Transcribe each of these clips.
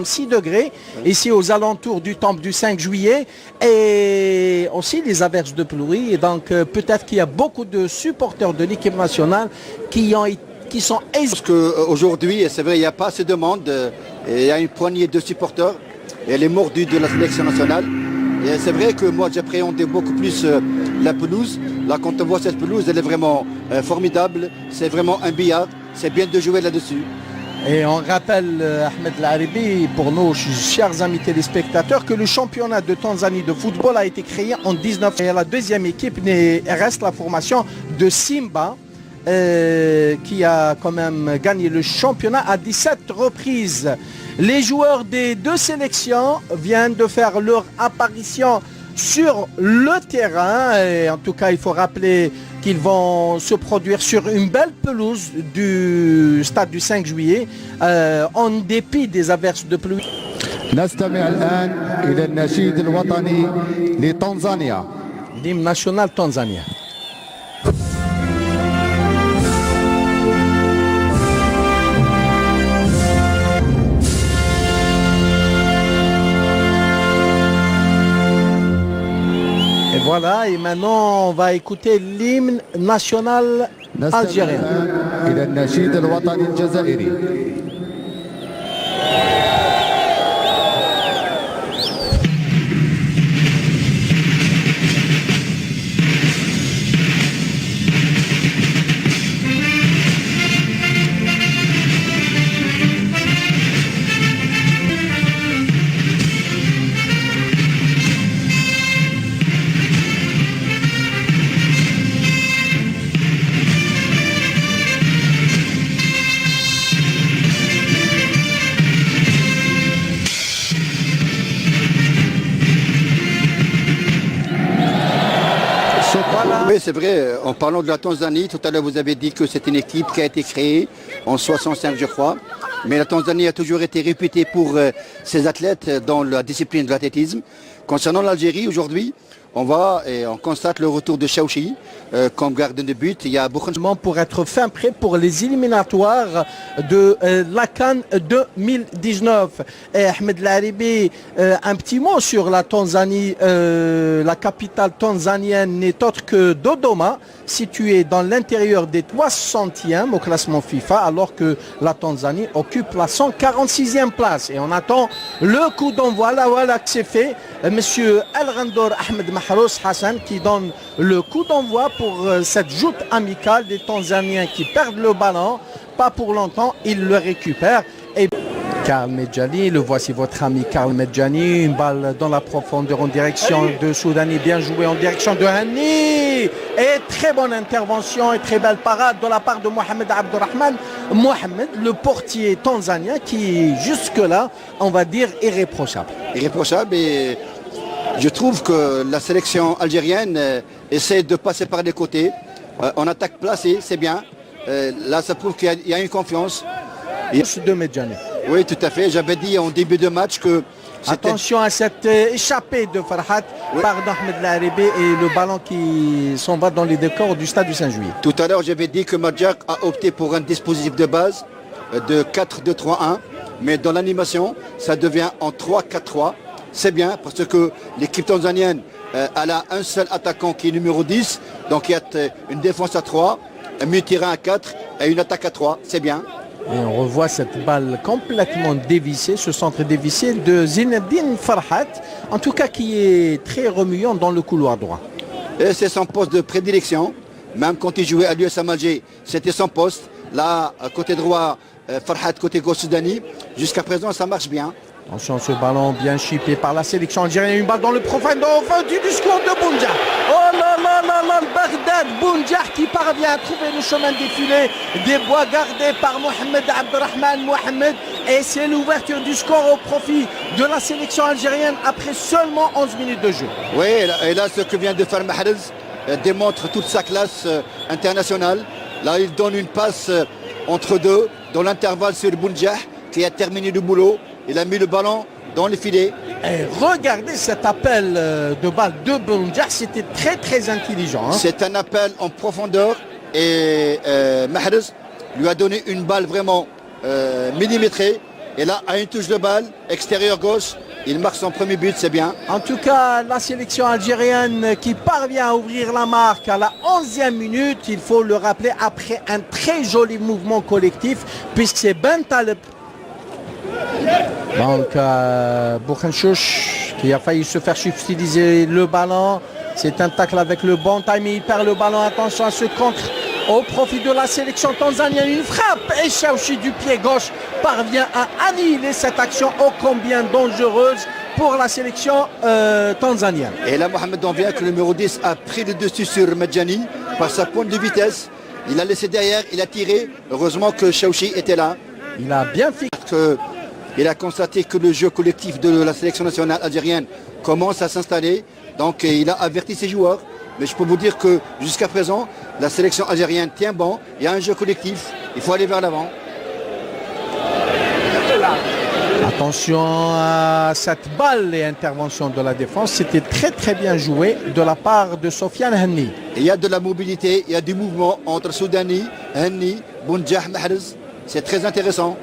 6 degrés ici aux alentours du temple du 5 juillet et aussi les averses de pluie et donc peut-être qu'il y a beaucoup de supporters de l'équipe nationale qui sont Parce qu'aujourd'hui, c'est vrai, il n'y a pas assez de monde, il y a une poignée de supporters et elle est mordue de la sélection nationale. Et c'est vrai que moi j'appréhendais beaucoup plus la pelouse. Là quand on voit cette pelouse, elle est vraiment formidable, c'est vraiment un billard, c'est bien de jouer là-dessus. Et on rappelle, Ahmed Laribi, pour nos chers amis téléspectateurs, que le championnat de Tanzanie de football a été créé en 19... Et la deuxième équipe reste la formation de Simba, qui a quand même gagné le championnat à 17 reprises. Les joueurs des deux sélections viennent de faire leur apparition sur le terrain. Et en tout cas, il faut rappeler qu'ils vont se produire sur une belle pelouse du stade du 5 juillet en dépit des averses de pluie. نستمع الآن إلى النشيد الوطني لتنزانيا. L'hymne national tanzanien. Et voilà, et maintenant on va écouter l'hymne national algérien. إلى النشيد الوطني الجزائري. Oui, c'est vrai, en parlant de la Tanzanie, tout à l'heure vous avez dit que c'est une équipe qui a été créée en 65 je crois, mais la Tanzanie a toujours été réputée pour ses athlètes dans la discipline de l'athlétisme. Concernant l'Algérie, aujourd'hui, on va et on constate le retour de Chaouchi comme gardien de but. Il y a beaucoup pour être fin prêt pour les éliminatoires de la CAN 2019. Et Ahmed Laribi, un petit mot sur la Tanzanie. La capitale tanzanienne n'est autre que Dodoma, située dans l'intérieur des 300e au classement FIFA, alors que la Tanzanie occupe la 146e place. Et on attend le coup d'envoi. Voilà que c'est fait. Monsieur El-Randor Ahmed Mahrouss Hassan qui donne le coup d'envoi pour cette joute amicale des Tanzaniens qui perdent le ballon. Pas pour longtemps, ils le récupèrent. Et Karl Medjani, le voici votre ami Karl Medjani, une balle dans la profondeur en direction de Soudani, bien joué en direction de Hani. Et très bonne intervention et très belle parade de la part de Mohamed Abdurrahman. Mohamed, le portier tanzanien qui jusque-là, on va dire, irréprochable. Irréprochable et je trouve que la sélection algérienne essaie de passer par les côtés. En attaque placée, c'est bien. Là, ça prouve qu'il y a une confiance. De Medjani. Oui, tout à fait. J'avais dit en début de match que... Attention à cette échappée de Farhat par Ahmed Laribi et le ballon qui s'en va dans les décors du stade du 5 juillet. Tout à l'heure, j'avais dit que Madjak a opté pour un dispositif de base de 4-2-3-1. Mais dans l'animation, ça devient en 3-4-3. C'est bien parce que l'équipe tanzanienne, elle a un seul attaquant qui est numéro 10. Donc il y a une défense à 3, un milieu de terrain à 4 et une attaque à 3. C'est bien. Et on revoit cette balle complètement dévissée, ce centre dévissé de Zinedine Farhat, en tout cas qui est très remuant dans le couloir droit. Et c'est son poste de prédilection, même quand il jouait à l'USM Alger, c'était son poste. Là, côté droit, Farhat, côté gauche Soudani, jusqu'à présent ça marche bien. Attention, ce ballon bien chippé par la sélection algérienne, une balle dans le profondeur du score de Bounja. Oh là là là là, le Bagdad, Bounja qui parvient à trouver le chemin défilé des bois gardés par Mohamed Abdurrahman Mohamed. Et c'est l'ouverture du score au profit de la sélection algérienne après seulement 11 minutes de jeu. Oui, et là ce que vient de faire Mahrez démontre toute sa classe internationale. Là, il donne une passe entre deux dans l'intervalle sur Bounja qui a terminé le boulot. Il a mis le ballon dans le filet. Et regardez cet appel de balle de Bounja, c'était très très intelligent. Hein. C'est un appel en profondeur et Mahrez lui a donné une balle vraiment millimétrée Et là, à une touche de balle, extérieur gauche, il marque son premier but, c'est bien. En tout cas, la sélection algérienne qui parvient à ouvrir la marque à la 11e minute, il faut le rappeler, après un très joli mouvement collectif, puisque c'est Ben Taleb. Donc, Bouchenchouch qui a failli se faire subtiliser le ballon. C'est un tacle avec le bon timing, il perd le ballon, attention à ce contre au profit de la sélection tanzanienne. Une frappe et Chaouchi du pied gauche parvient à annihiler cette action ô combien dangereuse pour la sélection tanzanienne. Et là, Mohamed Danvia, que le numéro 10 a pris le dessus sur Medjani par sa pointe de vitesse. Il a laissé derrière, il a tiré. Heureusement que Chaouchi était là. Il a bien fixé. Il a constaté que le jeu collectif de la sélection nationale algérienne commence à s'installer. Donc il a averti ses joueurs. Mais je peux vous dire que jusqu'à présent, la sélection algérienne tient bon. Il y a un jeu collectif. Il faut aller vers l'avant. Attention à cette balle et intervention de la défense. C'était très très bien joué de la part de Sofiane Henni. Il y a de la mobilité, il y a du mouvement entre Soudani, Henni, Bounjah, Mahrez. C'est très intéressant.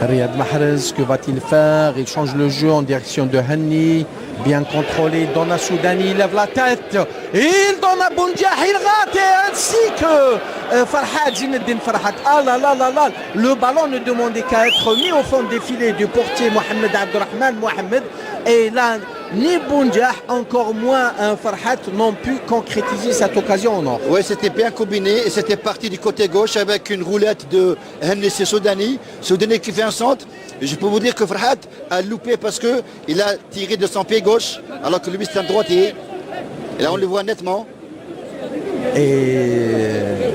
Riyad Mahrez, que va-t-il faire? Il change le jeu en direction de Henni. Bien contrôlé, donne à Soudani, il lève la tête. Il donne à Bounjah, il rate, ainsi que Farhad, Zinedine Farhad. Ah là là là là, le ballon ne demandait qu'à être mis au fond des filets du portier Mohamed Abdelrahman Mohamed. Et là, ni Bounjah, encore moins Farhad, n'ont pu concrétiser cette occasion au nord. Oui, c'était bien combiné et c'était parti du côté gauche avec une roulette de Henni et Soudani. Soudani qui fait un centre. Et je peux vous dire que Farhad a loupé parce qu'il a tiré de son pied gauche alors que lui c'est un droitier. Et là on le voit nettement. Et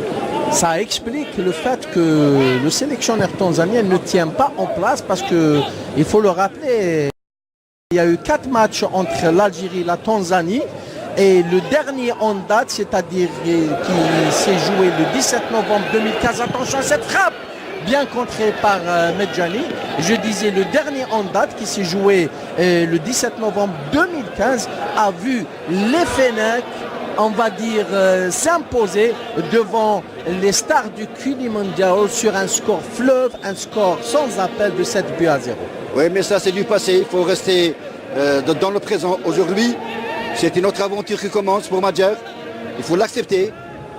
ça explique le fait que le sélectionneur tanzanien ne tient pas en place parce que, il faut le rappeler, il y a eu 4 matchs entre l'Algérie et la Tanzanie. Et le dernier en date, c'est-à-dire qui s'est joué le 17 novembre 2015, attention à cette frappe bien contrée par Medjani. Je disais le dernier en date qui s'est joué le 17 novembre 2015 a vu les Fennecs, on va dire, s'imposer devant les stars du Kilimanjaro sur un score fleuve, un score sans appel de 7 buts à 0. Oui, mais ça c'est du passé, il faut rester dans le présent. Aujourd'hui, c'est une autre aventure qui commence pour Madjer. Il faut l'accepter.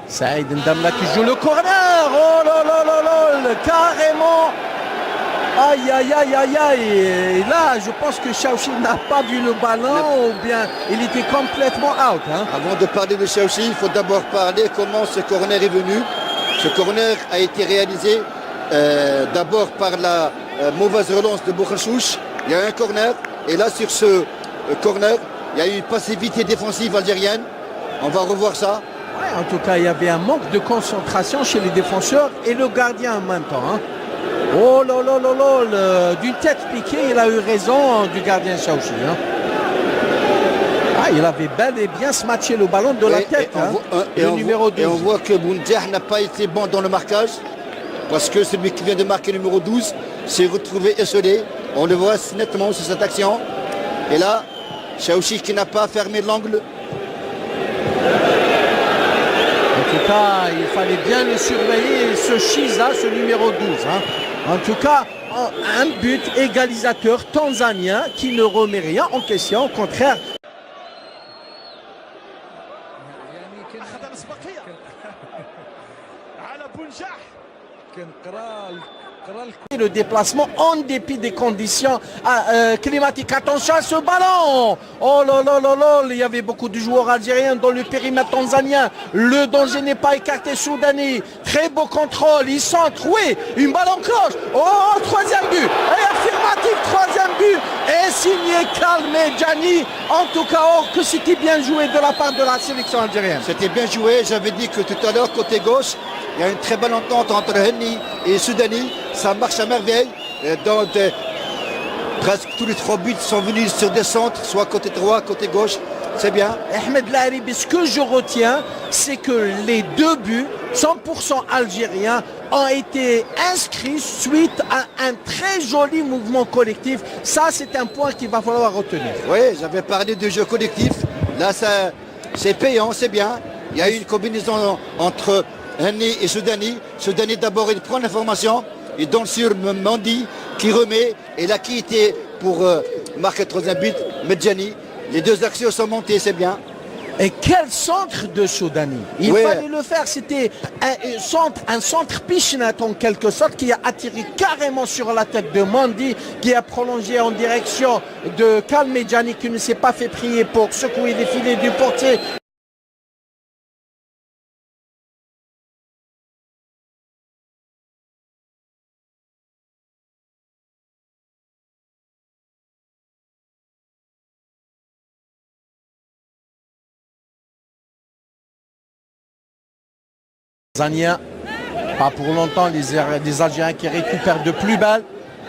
Saïd Ndamla qui joue le corner. Oh là là là là, carrément. Aïe aïe aïe aïe aïe. Et là, je pense que Chaouchi n'a pas vu le ballon ou bien il était complètement out. Hein. Avant de parler de Chaouchi, il faut d'abord parler comment ce corner est venu. Ce corner a été réalisé d'abord par la mauvaise relance de Bouchenchouch. Il y a un corner et là sur ce corner, il y a eu une passivité défensive algérienne. On va revoir ça. Ouais, en tout cas, il y avait un manque de concentration chez les défenseurs et le gardien en même temps. Hein. Oh là là là là, d'une tête piquée, il a eu raison du gardien Chaouchi. Hein. Ah, il avait bel et bien smatché le ballon de la tête. Le numéro 12. Et on voit que Bounjah n'a pas été bon dans le marquage parce que celui qui vient de marquer le numéro 12 s'est retrouvé esselé. On le voit nettement sur cette action. Et là, Chaouchi qui n'a pas fermé l'angle. En tout cas, il fallait bien le surveiller, ce Chiza, ce numéro 12. Hein. En tout cas, un but égalisateur tanzanien qui ne remet rien en question, au contraire. Le déplacement en dépit des conditions climatiques. Attention à ce ballon. Oh là là là là, il y avait beaucoup de joueurs algériens dans le périmètre tanzanien. Le danger n'est pas écarté. Soudani, très beau contrôle, il centre, oui, une balle en cloche. Oh, troisième but, et affirmatif, troisième but, et signé Kalme Djani. En tout cas, que c'était bien joué de la part de la sélection algérienne. C'était bien joué, j'avais dit que tout à l'heure, côté gauche, il y a une très belle entente entre Henni et Soudani. Ça marche à merveille. Presque tous les 3 buts sont venus sur des centres, soit côté droit, côté gauche. C'est bien. Ahmed Laribi, ce que je retiens, c'est que les 2 buts, 100% algériens, ont été inscrits suite à un très joli mouvement collectif. Ça, c'est un point qu'il va falloir retenir. Oui, j'avais parlé de jeu collectif. Là, c'est payant, c'est bien. Il y a eu une combinaison entre Henni et Soudani. Soudani, d'abord, il prend l'information. Il donne sur Mandi qui remet. Et là qui était pour marquer le troisième but, Medjani. Les deux actions sont montées, c'est bien. Et quel centre de Soudani. Il fallait le faire. C'était un centre Pichinat en quelque sorte qui a atterri carrément sur la tête de Mandi, qui a prolongé en direction de Kalmedjani qui ne s'est pas fait prier pour secouer les filets du portier. Tanzania, pas pour longtemps, les Algériens qui récupèrent de plus belle.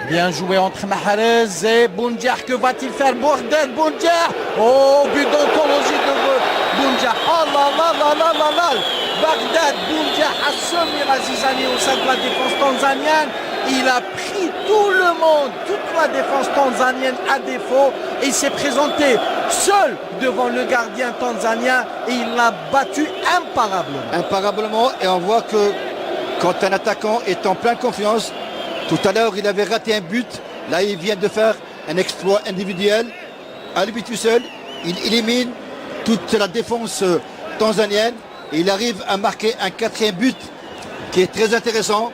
Bien joué entre Mahrez et Boundiar. Que va-t-il faire? Bourdel, Boundiar. Oh, but d'anthologie de Boundiar. Oh là là là là là là. Bagdad, Boundiar a semé Razizani au sein de la défense tanzanienne. Il a pris tout le monde, toute la défense tanzanienne à défaut. Et il s'est présenté seul devant le gardien tanzanien et il l'a battu imparablement. Imparablement, et on voit que quand un attaquant est en pleine confiance, tout à l'heure il avait raté un but, là il vient de faire un exploit individuel, à lui tout seul, il élimine toute la défense tanzanienne et il arrive à marquer un quatrième but qui est très intéressant,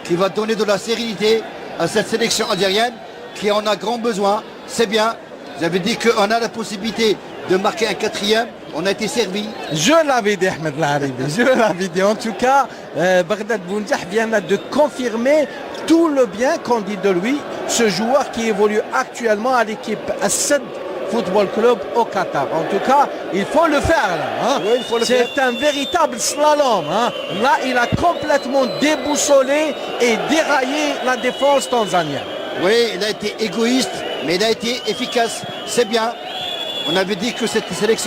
qui va donner de la sérénité à cette sélection algérienne qui en a grand besoin. C'est bien, j'avais dit qu'on a la possibilité de marquer un quatrième, on a été servi. Je l'avais dit, Ahmed Laribi, je l'avais dit. En tout cas, Bagdad Boundiah vient de confirmer tout le bien qu'on dit de lui, ce joueur qui évolue actuellement à l'équipe Asad Football Club au Qatar. En tout cas, il faut le faire là. Hein. Oui, il faut le faire. C'est un véritable slalom. Hein. Là, il a complètement déboussolé et déraillé la défense tanzanienne. Oui, il a été égoïste, mais il a été efficace. C'est bien. On avait dit que cette sélection